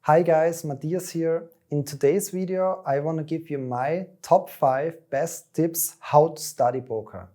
Hi guys, Matthias here. In today's video, I want to give you my top 5 best tips how to study poker.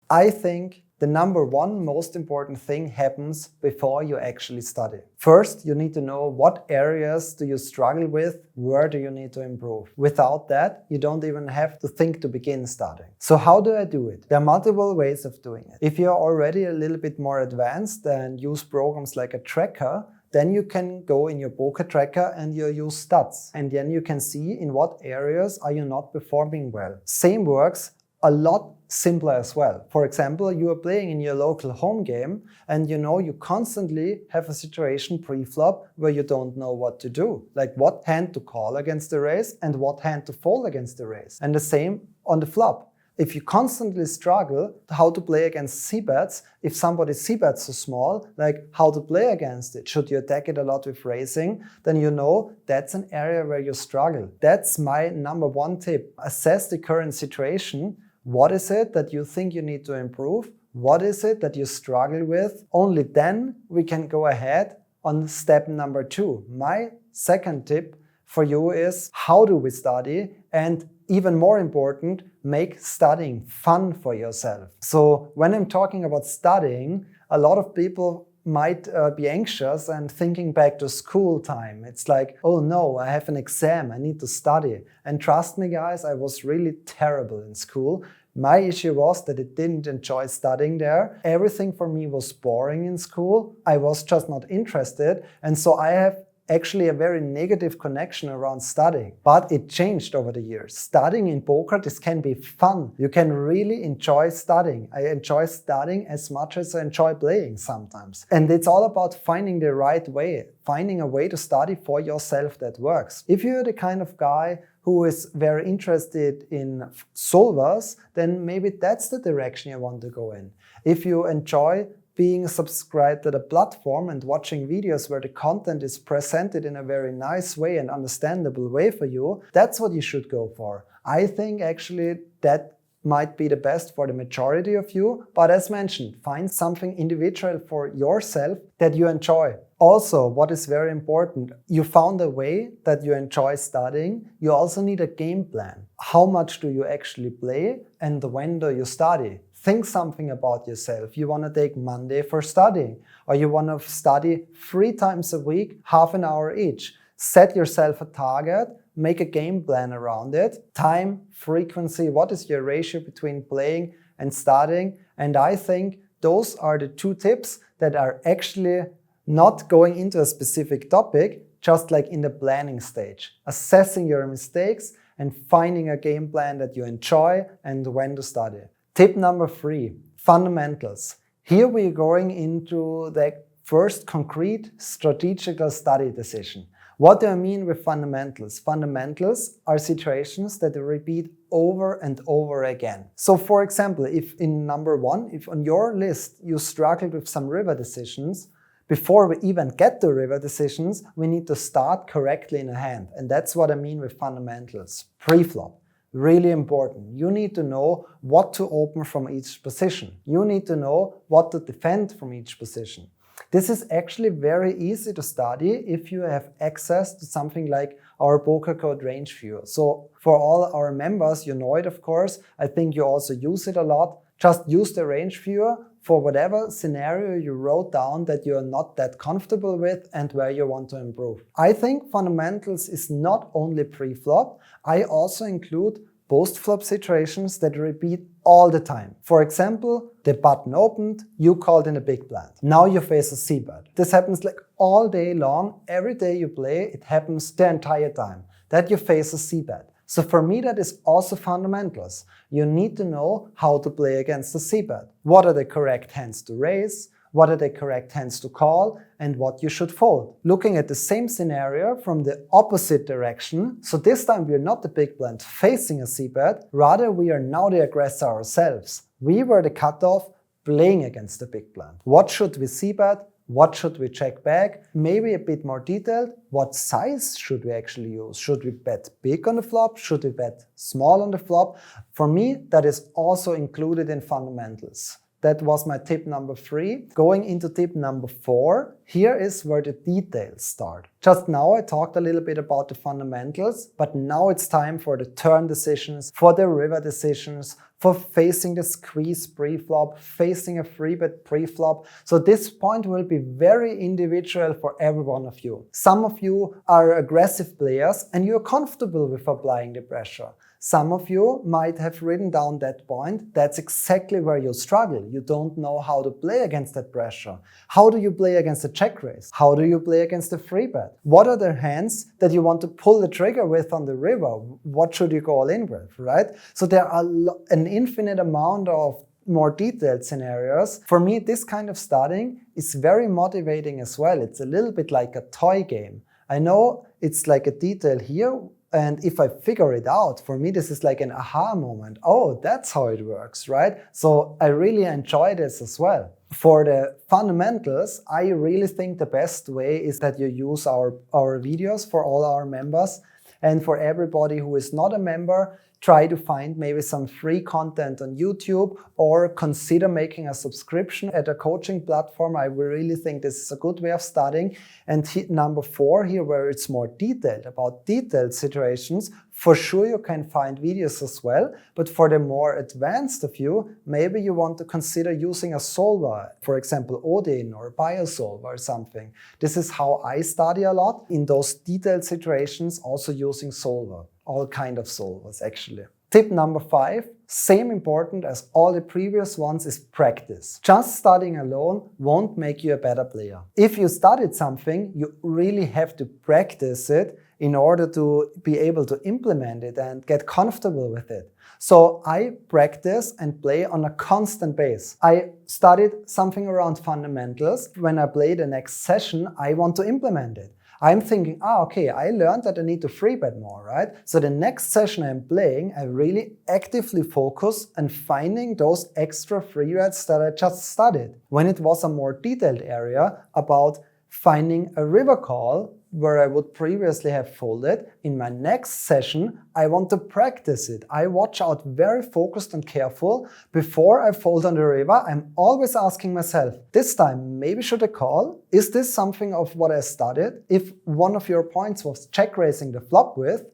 I think the number one most important thing happens before you actually study. First, you need to know what areas do you struggle with, where do you need to improve. Without that, you don't even have to think to begin studying. So how do I do it? There are multiple ways of doing it. If you're already a little bit more advanced and use programs like a tracker, then you can go in your poker tracker and you use stats. And then you can see in what areas are you not performing well. Same works a lot simpler as well. For example, you are playing in your local home game and you know you constantly have a situation pre-flop where you don't know what to do. Like what hand to call against the raise and what hand to fold against the raise. And the same on the flop. If you constantly struggle how to play against c-bets, if somebody c-bets so small, like how to play against it, should you attack it a lot with raising, then you know that's an area where you struggle. That's my number one tip. Assess the current situation. What is it that you think you need to improve? What is it that you struggle with? Only then we can go ahead on step number 2. My second tip for you is how do we study? And even more important, make studying fun for yourself. So when I'm talking about studying, a lot of people might be anxious and thinking back to school time. It's like, oh no, I have an exam, I need to study. And trust me guys, I was really terrible in school. My issue was that I didn't enjoy studying there. Everything for me was boring in school. I was just not interested. And so I have actually a very negative connection around studying. But it changed over the years. Studying in poker, this can be fun. You can really enjoy studying. I enjoy studying as much as I enjoy playing sometimes. And it's all about finding the right way, finding a way to study for yourself that works. If you're the kind of guy who is very interested in solvers, then maybe that's the direction you want to go in. If you enjoy being subscribed to the platform and watching videos where the content is presented in a very nice way and understandable way for you, that's what you should go for. I think actually that might be the best for the majority of you, but as mentioned, find something individual for yourself that you enjoy. Also, what is very important, you found a way that you enjoy studying, you also need a game plan. How much do you actually play and when do you study? Think something about yourself. You want to take Monday for studying, or you want to study 3 times a week, half an hour each. Set yourself a target, make a game plan around it. Time, frequency, what is your ratio between playing and studying? And I think those are the 2 tips that are actually not going into a specific topic, just like in the planning stage. Assessing your mistakes and finding a game plan that you enjoy and when to study. Tip number 3, fundamentals. Here we're going into the first concrete strategical study decision. What do I mean with fundamentals? Fundamentals are situations that repeat over and over again. So for example, if in number 1, if on your list you struggled with some river decisions, before we even get to river decisions, we need to start correctly in a hand. And that's what I mean with fundamentals. Pre-flop. Really important. You need to know what to open from each position. You need to know what to defend from each position. This is actually very easy to study if you have access to something like our Pokercode range viewer. So for all our members, you know it of course. I think you also use it a lot. Just use the range viewer for whatever scenario you wrote down that you're not that comfortable with and where you want to improve. I think fundamentals is not only pre-flop, I also include post-flop situations that repeat all the time. For example, the button opened, you called in a big blind. Now you face a c-bet. This happens like all day long, every day you play, it happens the entire time that you face a c-bet. So for me that is also fundamentals. You need to know how to play against a c-bet. What are the correct hands to raise? What are the correct hands to call? And what you should fold. Looking at the same scenario from the opposite direction. So this time we are not the big blind facing a c-bet. Rather we are now the aggressor ourselves. We were the cutoff playing against the big blind. What should we c-bet? What should we check back? Maybe a bit more detailed. What size should we actually use? Should we bet big on the flop? Should we bet small on the flop? For me, that is also included in fundamentals. That was my tip number 3. Going into tip number 4, here is where the details start. Just now I talked a little bit about the fundamentals, but now it's time for the turn decisions, for the river decisions, for facing the squeeze pre-flop, facing a 3-bet pre-flop. So this point will be very individual for every one of you. Some of you are aggressive players and you're comfortable with applying the pressure. Some of you might have written down that point. That's exactly where you struggle. You don't know how to play against that pressure. How do you play against a check raise? How do you play against a 3-bet? What are the hands that you want to pull the trigger with on the river? What should you go all in with, right? So there are an infinite amount of more detailed scenarios. For me, this kind of studying is very motivating as well. It's a little bit like a toy game. I know it's like a detail here, and if I figure it out, for me this is like an aha moment. Oh, that's how it works, right? So I really enjoy this as well. For the fundamentals, I really think the best way is that you use our videos for all our members. And for everybody who is not a member, try to find maybe some free content on YouTube or consider making a subscription at a coaching platform. I really think this is a good way of studying. And number 4 here, where it's more detailed, about detailed situations, for sure you can find videos as well. But for the more advanced of you, maybe you want to consider using a solver, for example, Odin or BioSolver or something. This is how I study a lot, in those detailed situations, also using solver. All kind of solvers actually. Tip number 5, same important as all the previous ones, is practice. Just studying alone won't make you a better player. If you studied something, you really have to practice it in order to be able to implement it and get comfortable with it. So I practice and play on a constant base. I studied something around fundamentals. When I play the next session, I want to implement it. I'm thinking, okay, I learned that I need to 3-bet more, right? So the next session I'm playing, I really actively focus on finding those extra 3-bets that I just studied. When it was a more detailed area about finding a river call where I would previously have folded, in my next session, I want to practice it. I watch out very focused and careful. Before I fold on the river, I'm always asking myself, this time, maybe should I call? Is this something of what I studied? If one of your points was check raising the flop with,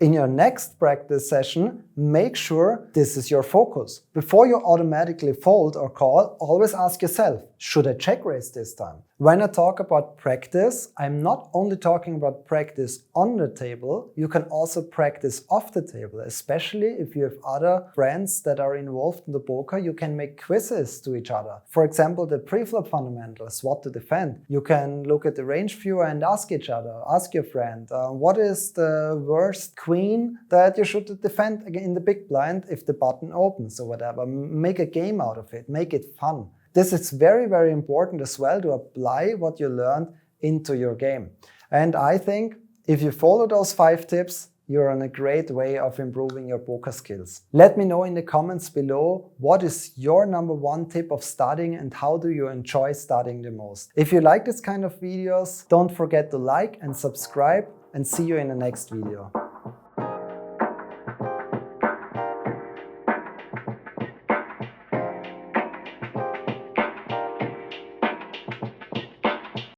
in your next practice session, make sure this is your focus. Before you automatically fold or call, always ask yourself, should I check raise this time? When I talk about practice, I'm not only talking about practice on the table, you can also practice off the table, especially if you have other friends that are involved in the poker. You can make quizzes to each other. For example, the pre-flop fundamentals, what to defend. You can look at the range viewer and ask each other, ask your friend, what is the worst queen that you should defend in the big blind if the button opens or whatever. Make a game out of it, make it fun. This is very, very important as well, to apply what you learned into your game. And I think if you follow those 5 tips, you're on a great way of improving your poker skills. Let me know in the comments below, what is your number 1 tip of studying and how do you enjoy studying the most? If you like this kind of videos, don't forget to like and subscribe, and see you in the next video.